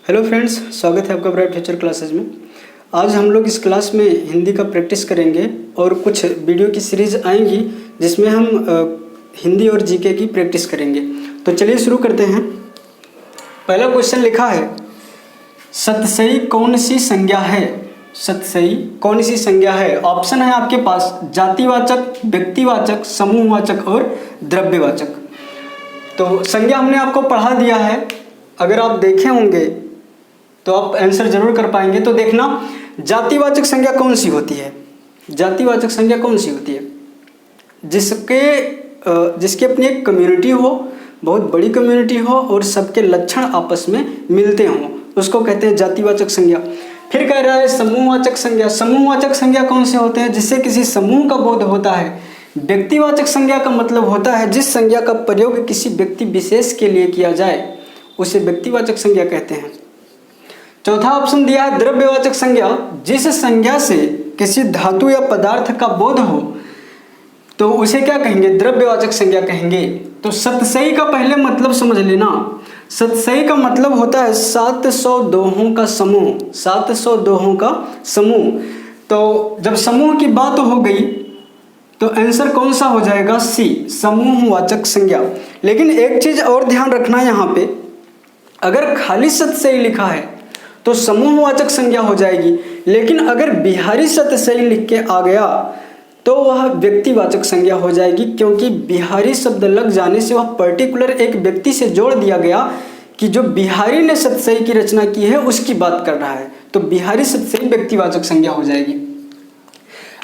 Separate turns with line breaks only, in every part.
Hello friends, स्वागत है आपका ब्राइट फ्यूचर क्लासेज में। आज हम लोग इस क्लास में हिंदी का प्रैक्टिस करेंगे और कुछ वीडियो की सीरीज़ आएंगी जिसमें हम हिंदी और जीके की प्रैक्टिस करेंगे। तो चलिए शुरू करते हैं। पहला क्वेश्चन लिखा है, सतसई कौन सी संज्ञा है? सतसई कौन सी संज्ञा है? ऑप्शन है आपके पास जातिवाचक, व्यक्तिवाचक, समूहवाचक और द्रव्यवाचक। तो संज्ञा हमने आपको पढ़ा दिया है, अगर आप देखे होंगे तो आप आंसर जरूर कर पाएंगे। तो देखना, जातिवाचक संज्ञा कौन सी होती है? जातिवाचक संज्ञा कौन सी होती है? जिसकी अपनी एक कम्युनिटी हो, बहुत बड़ी कम्युनिटी हो और सबके लक्षण आपस में मिलते हों, उसको कहते हैं जातिवाचक संज्ञा। फिर कह रहा है समूहवाचक संज्ञा। समूहवाचक संज्ञा कौन से होते हैं? जिससे किसी समूह का बोध होता है। व्यक्तिवाचक संज्ञा का मतलब होता है जिस संज्ञा का प्रयोग किसी व्यक्ति विशेष के लिए किया जाए, उसे व्यक्तिवाचक संज्ञा कहते हैं। चौथा ऑप्शन दिया है द्रव्यवाचक संज्ञा। जिस संज्ञा से किसी धातु या पदार्थ का बोध हो तो उसे क्या कहेंगे? द्रव्यवाचक संज्ञा कहेंगे। तो सतसई का पहले मतलब समझ लेना। सतसई का मतलब होता है 700 दोहों का समूह। 700 दोहों का समूह। तो जब समूह की बात हो गई तो आंसर कौन सा हो जाएगा? सी, समूहवाचक संज्ञा। लेकिन एक चीज और ध्यान रखना, यहाँ पे अगर खाली सतसई लिखा है तो समूहवाचक संज्ञा हो जाएगी, लेकिन अगर बिहारी सतसई लिख के आ गया तो वह व्यक्तिवाचक संज्ञा हो जाएगी, क्योंकि बिहारी शब्द लग जाने से वह पर्टिकुलर एक व्यक्ति से जोड़ दिया गया कि जो बिहारी ने सतसई की रचना की है उसकी बात कर रहा है। तो बिहारी सतसई व्यक्तिवाचक संज्ञा हो जाएगी।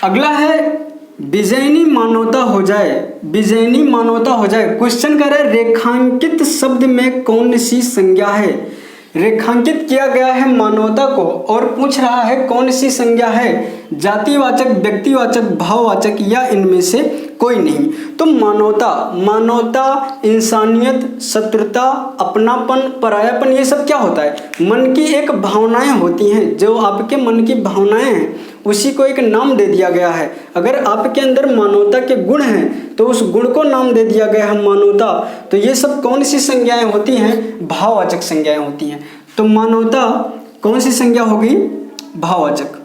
अगला है विजयनी मानवता हो जाए। विजयनी मानवता हो जाए। क्वेश्चन कर रहा है रेखांकित शब्द में कौन सी संज्ञा है? रेखांकित किया गया है मानवता को और पूछ रहा है कौन सी संज्ञा है? जातिवाचक, व्यक्तिवाचक, भाववाचक या इनमें से कोई नहीं। तो मानवता, मानवता, इंसानियत, शत्रुता, अपनापन, परायापन, ये सब क्या होता है? मन की एक भावनाएं होती हैं। जो आपके मन की भावनाएं हैं उसी को एक नाम दे दिया गया है। अगर आपके अंदर मानवता के गुण हैं तो उस गुण को नाम दे दिया गया है मानवता। तो ये सब कौन सी संज्ञाएं होती हैं? भाववाचक संज्ञाएं होती हैं। तो मानवता कौन सी संज्ञा होगी? भाववाचक।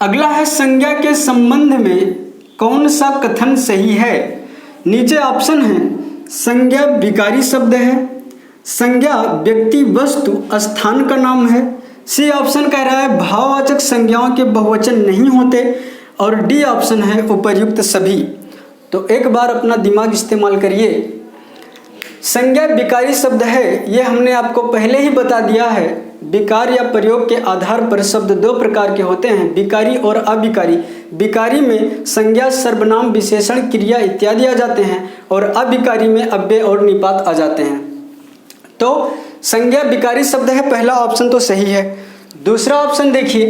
अगला है संज्ञा के संबंध में कौन सा कथन सही है? नीचे ऑप्शन है, संज्ञा विकारी शब्द है, संज्ञा व्यक्ति, वस्तु, स्थान का नाम है। सी ऑप्शन कह रहा है भाववाचक संज्ञाओं के बहुवचन नहीं होते, और डी ऑप्शन है उपर्युक्त सभी। तो एक बार अपना दिमाग इस्तेमाल करिए। संज्ञा विकारी शब्द है, ये हमने आपको पहले ही बता दिया है। विकार या प्रयोग के आधार पर शब्द दो प्रकार के होते हैं, विकारी और अविकारी। विकारी में संज्ञा, सर्वनाम, विशेषण, क्रिया इत्यादि आ जाते हैं, और अविकारी में अव्यय और निपात आ जाते हैं। तो संज्ञा विकारी शब्द है, पहला ऑप्शन तो सही है। दूसरा ऑप्शन देखिए,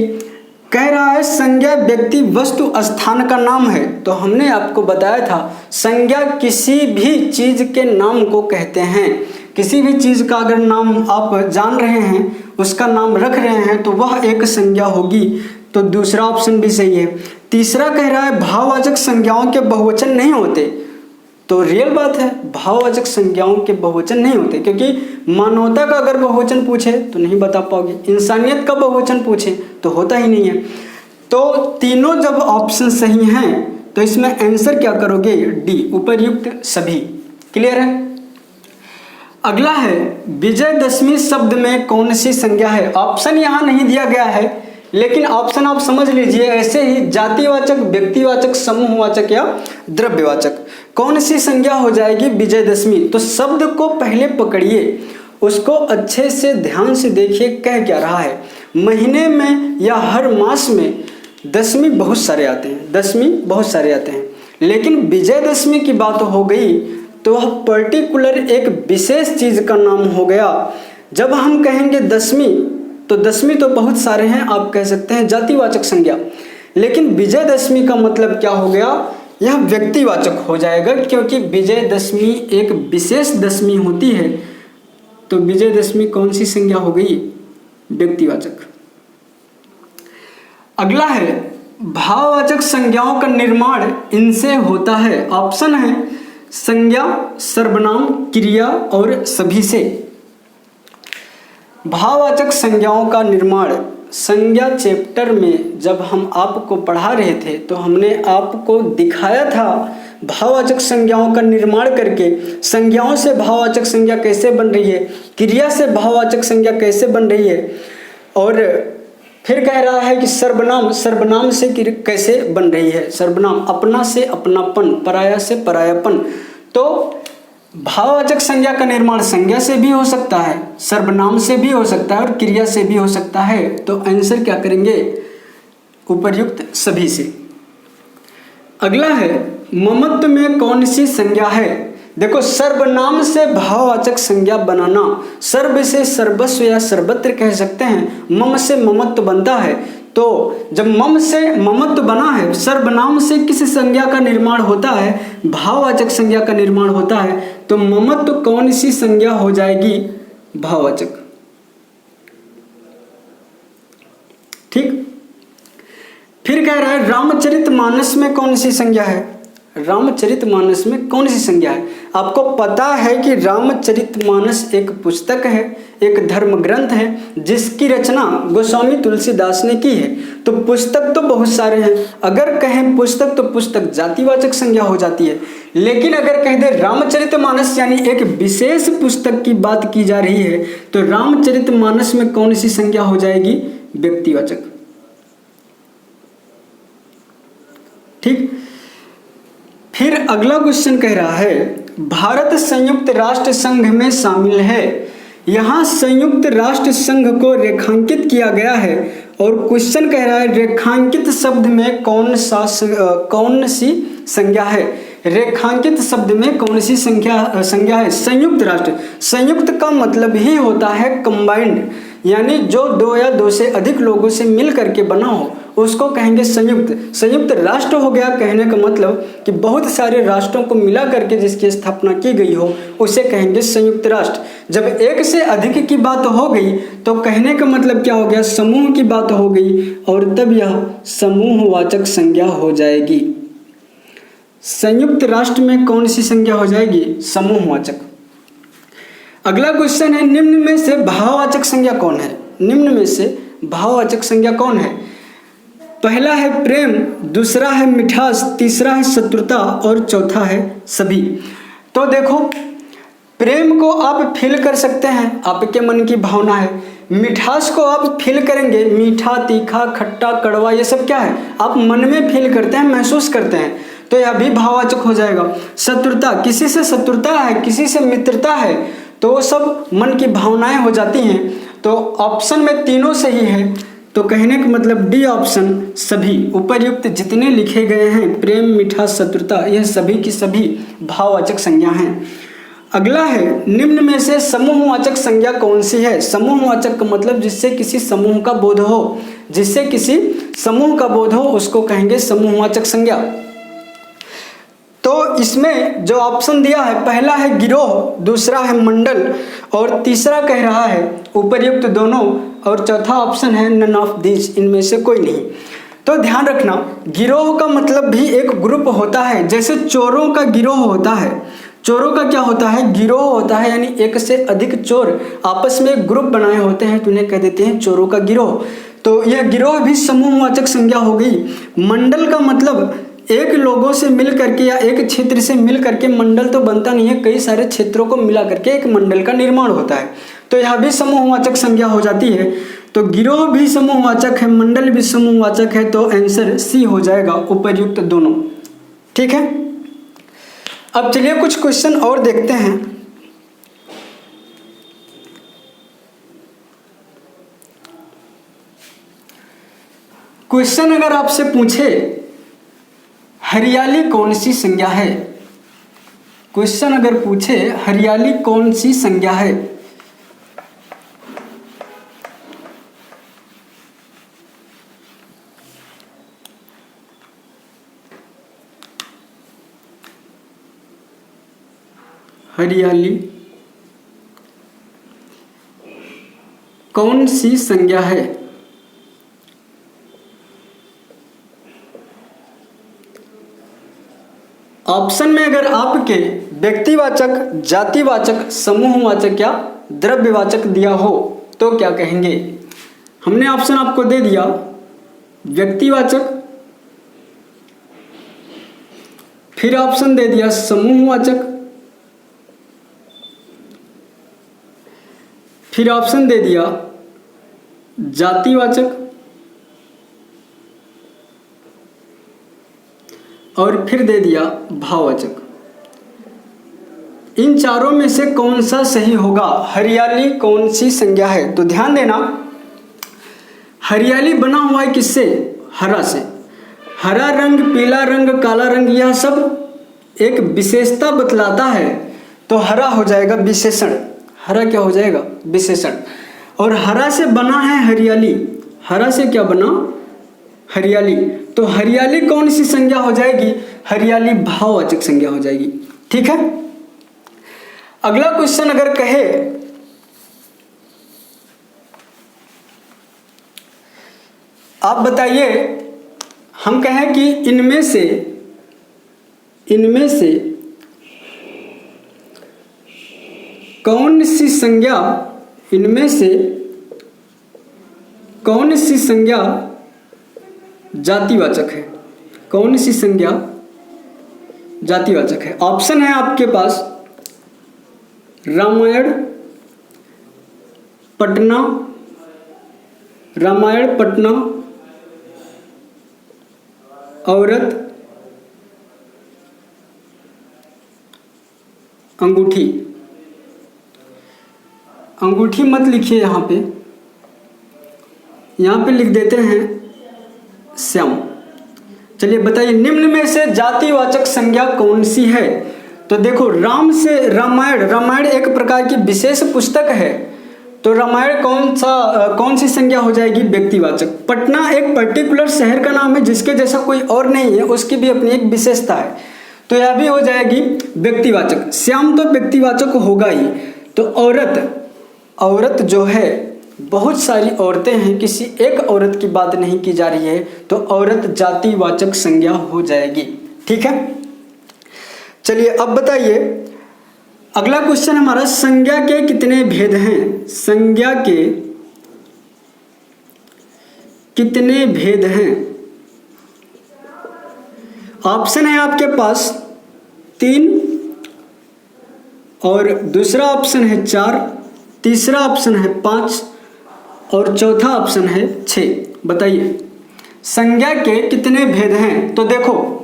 कह रहा है संज्ञा व्यक्ति, वस्तु, स्थान का नाम है। तो हमने आपको बताया था संज्ञा किसी भी चीज के नाम को कहते हैं। किसी भी चीज का अगर नाम आप जान रहे हैं, उसका नाम रख रहे हैं, तो वह एक संज्ञा होगी। तो दूसरा ऑप्शन भी सही है। तीसरा कह रहा है भाववाचक संज्ञाओं के बहुवचन नहीं होते। तो रियल बात है, भाववाचक संज्ञाओं के बहुवचन नहीं होते, क्योंकि मानवता का अगर बहुवचन पूछे तो नहीं बता पाओगे, इंसानियत का बहुवचन पूछे तो होता ही नहीं है। तो तीनों जब ऑप्शन सही हैं तो इसमें आंसर क्या करोगे? डी, उपर्युक्त सभी। क्लियर है? अगला है विजयदशमी शब्द में कौन सी संज्ञा है? ऑप्शन यहाँ नहीं दिया गया है, लेकिन ऑप्शन आप समझ लीजिए ऐसे ही, जातिवाचक, व्यक्तिवाचक, समूहवाचक या द्रव्यवाचक। कौन सी संज्ञा हो जाएगी विजयदशमी? तो शब्द को पहले पकड़िए, उसको अच्छे से ध्यान से देखिए कह क्या रहा है। महीने में या हर मास में दशमी बहुत सारे आते हैं, दशमी बहुत सारे आते हैं, लेकिन विजयदशमी की बात हो गई तो वह पर्टिकुलर एक विशेष चीज का नाम हो गया। जब हम कहेंगे दशमी, तो दशमी तो बहुत सारे हैं, आप कह सकते हैं जातिवाचक संज्ञा, लेकिन विजयदशमी का मतलब क्या हो गया? यह व्यक्तिवाचक हो जाएगा, क्योंकि विजयदशमी एक विशेष दशमी होती है। तो विजयदशमी कौन सी संज्ञा हो गई? व्यक्तिवाचक। अगला है भाववाचक संज्ञाओं का निर्माण इनसे होता है। ऑप्शन है संज्ञा, सर्वनाम, क्रिया और सभी से। भाववाचक संज्ञाओं का निर्माण। संज्ञा चैप्टर में जब हम आपको पढ़ा रहे थे तो हमने आपको दिखाया था भाववाचक संज्ञाओं का निर्माण करके संज्ञाओं से भाववाचक संज्ञा कैसे बन रही है, क्रिया से भाववाचक संज्ञा कैसे बन रही है, और फिर कह रहा है कि सर्वनाम, सर्वनाम से कैसे बन रही है। सर्वनाम अपना से अपनापन, पराया से परायापन। तो भाववाचक संज्ञा का निर्माण संज्ञा से भी हो सकता है, सर्वनाम से भी हो सकता है और क्रिया से भी हो सकता है। तो आंसर क्या करेंगे, उपर्युक्त सभी से। अगला है ममत्व में कौन सी संज्ञा है। देखो, सर्वनाम से भाववाचक संज्ञा बनाना, सर्व से सर्वस्व या सर्वत्र कह सकते हैं, मम से ममत्व बनता है। तो जब मम से ममत्व बना है, सर्वनाम से किस संज्ञा का निर्माण होता है, भाववाचक संज्ञा का निर्माण होता है। तो ममत्व कौन सी संज्ञा हो जाएगी, भाववाचक। ठीक। फिर कह रहा है रामचरितमानस में कौन सी संज्ञा है। रामचरितमानस में कौन सी संज्ञा है। आपको पता है कि रामचरितमानस एक पुस्तक है, एक धर्म ग्रंथ है जिसकी रचना गोस्वामी तुलसीदास ने की है। तो पुस्तक तो बहुत सारे हैं, अगर कहें पुस्तक तो पुस्तक जातिवाचक संज्ञा हो जाती है। लेकिन अगर कह दे रामचरितमानस यानी एक विशेष पुस्तक की बात की जा रही है, तो रामचरितमानस में कौन सी संज्ञा हो जाएगी, व्यक्तिवाचक। ठीक। फिर अगला क्वेश्चन कह रहा है भारत संयुक्त राष्ट्र संघ में शामिल है। यहाँ संयुक्त राष्ट्र संघ को रेखांकित किया गया है और क्वेश्चन कह रहा है रेखांकित शब्द में कौन सी संज्ञा है। रेखांकित शब्द में कौन सी संज्ञा है, संयुक्त राष्ट्र। संयुक्त का मतलब ही होता है कंबाइंड, यानी जो दो या दो से अधिक लोगों से मिल करके बना हो उसको कहेंगे संयुक्त। संयुक्त राष्ट्र हो गया कहने का मतलब कि बहुत सारे राष्ट्रों को मिला करके जिसकी स्थापना की गई हो उसे कहेंगे संयुक्त राष्ट्र। जब एक से अधिक की बात हो गई तो कहने का मतलब क्या हो गया, समूह की बात हो गई, और तब यह समूहवाचक संज्ञा हो जाएगी। संयुक्त राष्ट्र में कौन सी संज्ञा हो जाएगी, समूहवाचक। अगला क्वेश्चन है निम्न में से भाववाचक संज्ञा कौन है। निम्न में से भाववाचक संज्ञा कौन है। पहला है प्रेम, दूसरा है मिठास, तीसरा है शत्रुता और चौथा है सभी। तो देखो, प्रेम को आप फील कर सकते हैं, आपके मन की भावना है। मिठास को आप फील करेंगे, मीठा, तीखा, खट्टा, कड़वा, ये सब क्या है, आप मन में फील करते हैं, महसूस करते हैं, तो यह भी भाववाचक हो जाएगा। शत्रुता, किसी से शत्रुता है, किसी से मित्रता है, तो वो सब मन की भावनाएं हो जाती हैं। तो ऑप्शन में तीनों सही है, तो कहने का मतलब डी ऑप्शन सभी। उपर्युक्त जितने लिखे गए हैं, प्रेम, मिठास, शत्रुता, यह सभी की सभी भाववाचक संज्ञा हैं। अगला है निम्न में से समूहवाचक संज्ञा कौन सी है। समूहवाचक का मतलब जिससे किसी समूह का बोध हो, जिससे किसी समूह का बोध हो उसको कहेंगे समूहवाचक संज्ञा। तो इसमें जो ऑप्शन दिया है, पहला है गिरोह, दूसरा है मंडल और तीसरा कह रहा है उपर्युक्त दोनों, और चौथा ऑप्शन है नन ऑफ दिस, इनमें से कोई नहीं। तो ध्यान रखना, गिरोह का मतलब भी एक ग्रुप होता है, जैसे चोरों का गिरोह होता है। चोरों का क्या होता है, गिरोह होता है, यानी एक से अधिक चोर आपस में एक ग्रुप बनाए होते हैं तो उन्हें कह देते हैं चोरों का गिरोह। तो यह गिरोह भी समूहवाचक संज्ञा हो गई। मंडल का मतलब एक लोगों से मिल करके या एक क्षेत्र से मिल करके, मंडल तो बनता नहीं है, कई सारे क्षेत्रों को मिला करके एक मंडल का निर्माण होता है, तो यह भी समूहवाचक संज्ञा हो जाती है। तो गिरोह भी समूहवाचक है, मंडल भी समूहवाचक है, तो आंसर सी हो जाएगा, उपर्युक्त दोनों। ठीक है। अब चलिए कुछ क्वेश्चन और देखते हैं। क्वेश्चन अगर आपसे पूछे हरियाली कौन सी संज्ञा है, क्वेश्चन अगर पूछे हरियाली कौन सी संज्ञा है, हरियाली कौन सी संज्ञा है। ऑप्शन में अगर आपके व्यक्तिवाचक, जातिवाचक, समूहवाचक या द्रव्यवाचक दिया हो तो क्या कहेंगे? हमने ऑप्शन आपको दे दिया, व्यक्तिवाचक, फिर ऑप्शन दे दिया समूहवाचक, फिर ऑप्शन दे दिया जातिवाचक, और फिर दे दिया भाववाचक। इन चारों में से कौन सा सही होगा? हरियाली कौन सी संज्ञा है? तो ध्यान देना, हरियाली बना हुआ है किससे? हरा से। हरा रंग, पीला रंग, काला रंग, यह सब एक विशेषता बतलाता है, तो हरा हो जाएगा विशेषण। हरा क्या हो जाएगा? विशेषण। और हरा से बना है हरियाली। हरा से क्या बना? हरियाली। तो हरियाली कौन सी संज्ञा हो जाएगी? हरियाली भाववाचक संज्ञा हो जाएगी। ठीक है। अगला क्वेश्चन अगर कहे, आप बताइए, हम कहें कि इनमें से कौन सी संज्ञा, इनमें से कौन सी संज्ञा जातिवाचक है? कौन सी संज्ञा जातिवाचक है? ऑप्शन है आपके पास रामायण, पटना, रामायण, पटना, औरत, अंगूठी। अंगूठी मत लिखिए यहाँ पे, यहाँ पे लिख देते हैं श्याम। चलिए बताइए, निम्न में से जातिवाचक संज्ञा कौन सी है? तो देखो, राम से रामायण, रामायण एक प्रकार की विशेष पुस्तक है, तो रामायण कौन सी संज्ञा हो जाएगी? व्यक्तिवाचक। पटना एक पर्टिकुलर शहर का नाम है जिसके जैसा कोई और नहीं है, उसकी भी अपनी एक विशेषता है, तो यह भी हो जाएगी व्यक्तिवाचक। श्याम तो व्यक्तिवाचक होगा ही। तो औरत, औरत जो है, बहुत सारी औरतें हैं, किसी एक औरत की बात नहीं की जा रही है, तो औरत जातिवाचक संज्ञा हो जाएगी। ठीक है। चलिए अब बताइए, अगला क्वेश्चन हमारा, संज्ञा के कितने भेद हैं? संज्ञा के कितने भेद हैं? ऑप्शन है आपके पास 3, और दूसरा ऑप्शन है 4, तीसरा ऑप्शन है 5, और चौथा ऑप्शन है 6। बताइए, संज्ञा के कितने भेद हैं? तो देखो,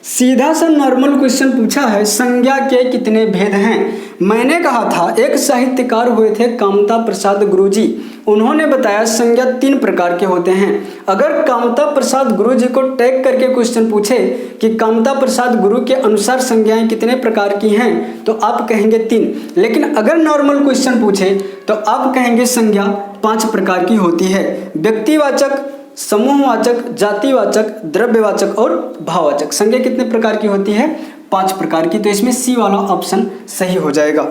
सीधा सा नॉर्मल क्वेश्चन पूछा है, संज्ञा के कितने भेद हैं। मैंने कहा था, एक साहित्यकार हुए थे कामता प्रसाद गुरुजी, उन्होंने बताया संज्ञा 3 प्रकार के होते हैं। अगर कामता प्रसाद गुरुजी को टैग करके क्वेश्चन पूछे कि कामता प्रसाद गुरु के अनुसार संज्ञाएं कितने प्रकार की हैं, तो आप कहेंगे 3। लेकिन अगर नॉर्मल क्वेश्चन पूछे तो आप कहेंगे संज्ञा 5 प्रकार की होती है, व्यक्तिवाचक, समूहवाचक, जातिवाचक, द्रव्यवाचक और भाववाचक। संज्ञा कितने प्रकार की होती है? 5 प्रकार की। तो इसमें सी वाला ऑप्शन सही हो जाएगा।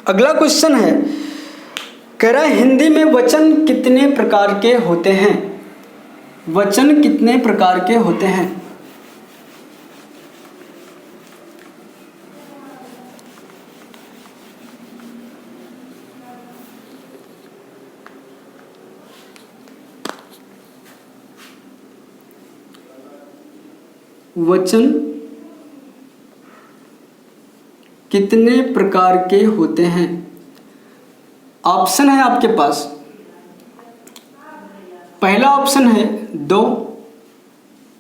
अगला क्वेश्चन है, कह रहा है हिंदी में वचन कितने प्रकार के होते हैं? वचन कितने प्रकार के होते हैं? वचन कितने प्रकार के होते हैं? ऑप्शन है आपके पास, पहला ऑप्शन है 2,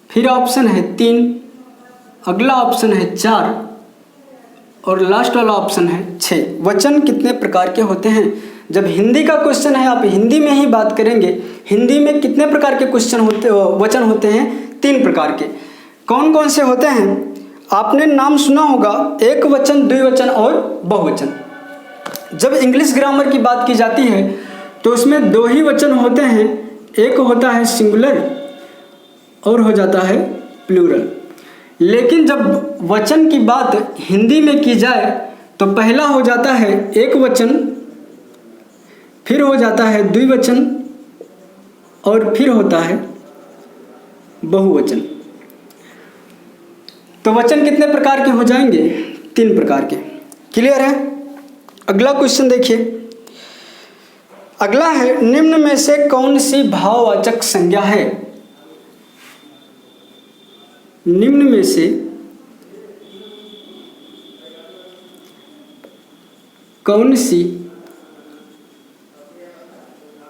फिर ऑप्शन है 3, अगला ऑप्शन है 4, और लास्ट वाला ऑप्शन है 6। वचन कितने प्रकार के होते हैं? जब हिंदी का क्वेश्चन है, आप हिंदी में ही बात करेंगे। हिंदी में कितने प्रकार के वचन होते हैं? 3 प्रकार के। कौन कौन से होते हैं? आपने नाम सुना होगा, एक वचन, द्विवचन और बहुवचन। जब इंग्लिश ग्रामर की बात की जाती है तो उसमें 2 ही वचन होते हैं, एक होता है सिंगुलर और हो जाता है प्लूरल। लेकिन जब वचन की बात हिंदी में की जाए तो पहला हो जाता है एक वचन, फिर हो जाता है द्विवचन, और फिर होता है बहुवचन। तो वचन कितने प्रकार के हो जाएंगे? 3 प्रकार के। क्लियर है? अगला क्वेश्चन देखिए, अगला है निम्न में से कौन सी भाववाचक संज्ञा है। निम्न में से कौन सी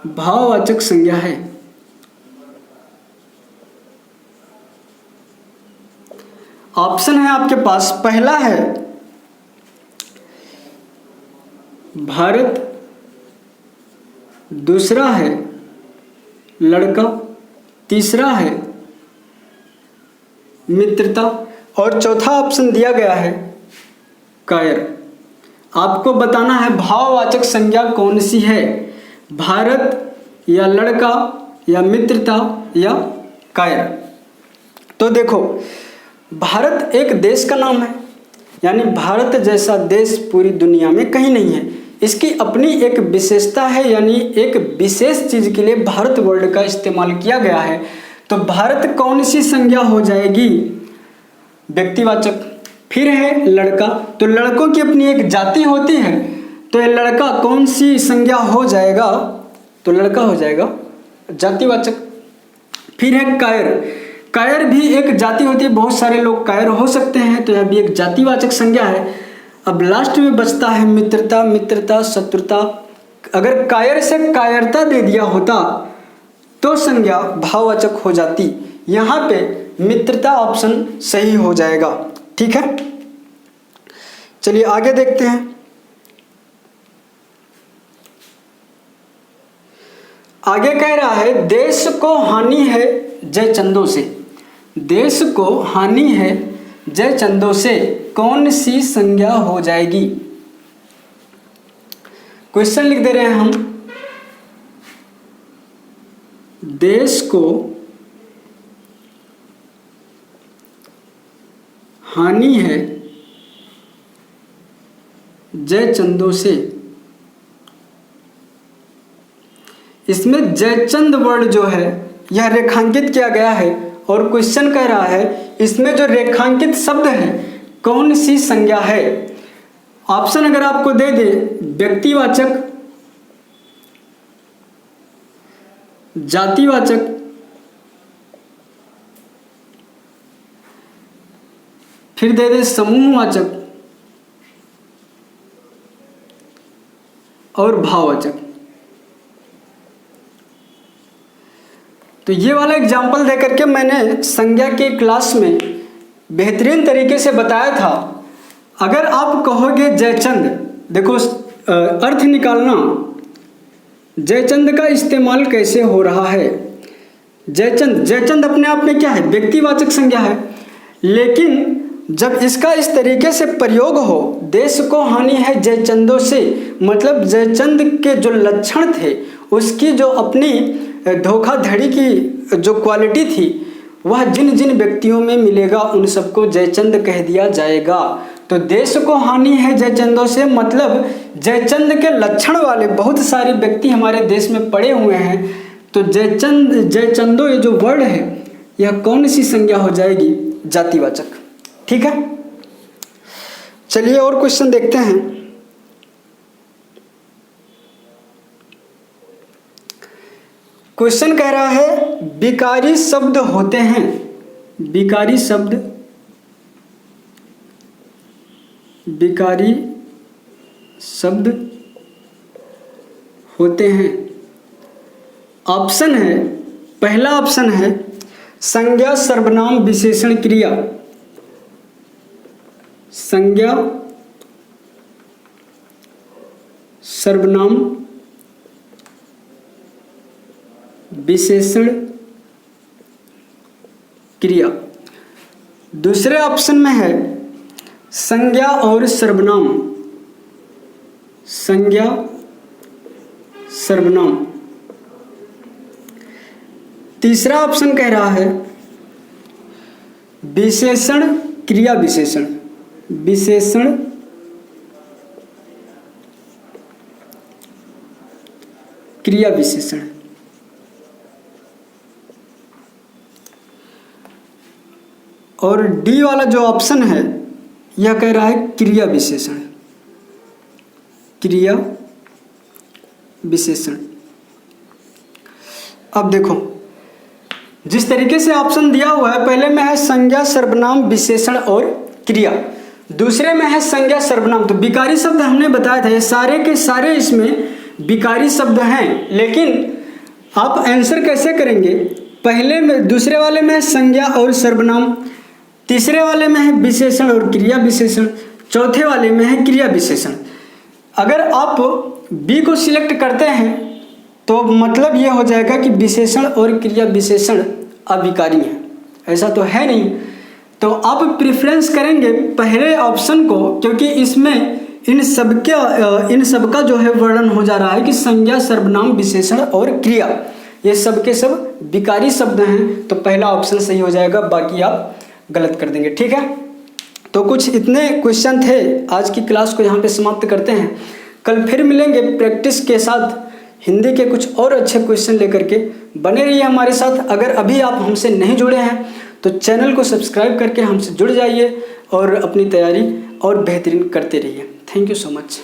भाववाचक संज्ञा है। ऑप्शन है आपके पास, पहला है भारत, दूसरा है लड़का, तीसरा है मित्रता और चौथा ऑप्शन दिया गया है कायर। आपको बताना है भाववाचक संज्ञा कौन सी है, भारत या लड़का या मित्रता या कायर। तो देखो, भारत एक देश का नाम है, यानी भारत जैसा देश पूरी दुनिया में कहीं नहीं है। इसकी अपनी एक विशेषता है, यानी एक विशेष चीज के लिए भारत वर्ड का इस्तेमाल किया गया है। तो भारत कौन सी संज्ञा हो जाएगी, व्यक्तिवाचक। फिर है लड़का, तो लड़कों की अपनी एक जाति होती है, तो ये लड़का कौन सी संज्ञा हो जाएगा, तो लड़का हो जाएगा जातिवाचक। फिर है कायर, कायर भी एक जाति होती है, बहुत सारे लोग कायर हो सकते हैं, तो यह भी एक जातिवाचक संज्ञा है। अब लास्ट में बचता है मित्रता, मित्रता शत्रुता। अगर कायर से कायरता दे दिया होता तो संज्ञा भाववाचक हो जाती, यहाँ पे मित्रता ऑप्शन सही हो जाएगा। ठीक है, चलिए आगे देखते हैं। आगे कह रहा है देश को हानि है जय चंदों से। देश को हानि है जय चंदों से कौन सी संज्ञा हो जाएगी। क्वेश्चन लिख दे रहे हैं हम, देश को हानि है जय चंदों से। इसमें जयचंद वर्ड जो है यह रेखांकित किया गया है और क्वेश्चन कह रहा है इसमें जो रेखांकित शब्द है कौन सी संज्ञा है। ऑप्शन अगर आपको दे दे व्यक्तिवाचक, जातिवाचक, फिर दे दे समूहवाचक और भाववाचक। तो ये वाला एग्जाम्पल देकर के मैंने संज्ञा के क्लास में बेहतरीन तरीके से बताया था। अगर आप कहोगे जयचंद, देखो अर्थ निकालना, जयचंद का इस्तेमाल कैसे हो रहा है। जयचंद, जयचंद अपने आप में क्या है, व्यक्तिवाचक संज्ञा है, लेकिन जब इसका इस तरीके से प्रयोग हो, देश को हानि है जयचंदों से, मतलब जयचंद के जो लक्षण थे, उसकी जो अपनी धोखाधड़ी की जो क्वालिटी थी, वह जिन जिन व्यक्तियों में मिलेगा उन सबको जयचंद कह दिया जाएगा। तो देश को हानि है जयचंदों से मतलब जयचंद के लक्षण वाले बहुत सारे व्यक्ति हमारे देश में पड़े हुए हैं। तो जयचंद, जयचंदो ये जो वर्ड है यह कौन सी संज्ञा हो जाएगी, जातिवाचक। ठीक है, चलिए और क्वेश्चन देखते हैं। क्वेश्चन कह रहा है विकारी शब्द होते हैं, विकारी शब्द, विकारी शब्द होते हैं। ऑप्शन है, पहला ऑप्शन है संज्ञा सर्वनाम विशेषण क्रिया, संज्ञा सर्वनाम विशेषण क्रिया। दूसरे ऑप्शन में है संज्ञा और सर्वनाम, संज्ञा सर्वनाम। तीसरा ऑप्शन कह रहा है विशेषण क्रिया विशेषण, विशेषण क्रिया विशेषण। और डी वाला जो ऑप्शन है यह कह रहा है क्रिया विशेषण, क्रिया विशेषण। अब देखो जिस तरीके से ऑप्शन दिया हुआ है, पहले में है संज्ञा सर्वनाम विशेषण और क्रिया, दूसरे में है संज्ञा सर्वनाम। तो विकारी शब्द हमने बताया था, ये सारे के सारे इसमें विकारी शब्द हैं, लेकिन आप आंसर कैसे करेंगे? पहले में, दूसरे वाले में है संज्ञा और सर्वनाम, तीसरे वाले में है विशेषण और क्रिया विशेषण, चौथे वाले में है क्रिया विशेषण। अगर आप बी को सिलेक्ट करते हैं तो मतलब ये हो जाएगा कि विशेषण और क्रिया विशेषण अविकारी है, ऐसा तो है नहीं। तो आप प्रेफरेंस करेंगे पहले ऑप्शन को, क्योंकि इसमें इन सब का जो है वर्णन हो जा रहा है कि संज्ञा सर्वनाम विशेषण और क्रिया ये सब के सब विकारी शब्द हैं, तो पहला ऑप्शन सही हो जाएगा, बाकी आप गलत कर देंगे। ठीक है, तो कुछ इतने क्वेश्चन थे। आज की क्लास को यहाँ पे समाप्त करते हैं। कल फिर मिलेंगे प्रैक्टिस के साथ, हिंदी के कुछ और अच्छे क्वेश्चन लेकर के। बने रहिए हमारे साथ। अगर अभी आप हमसे नहीं जुड़े हैं तो चैनल को सब्सक्राइब करके हमसे जुड़ जाइए और अपनी तैयारी और बेहतरीन करते रहिए। Thank you so much.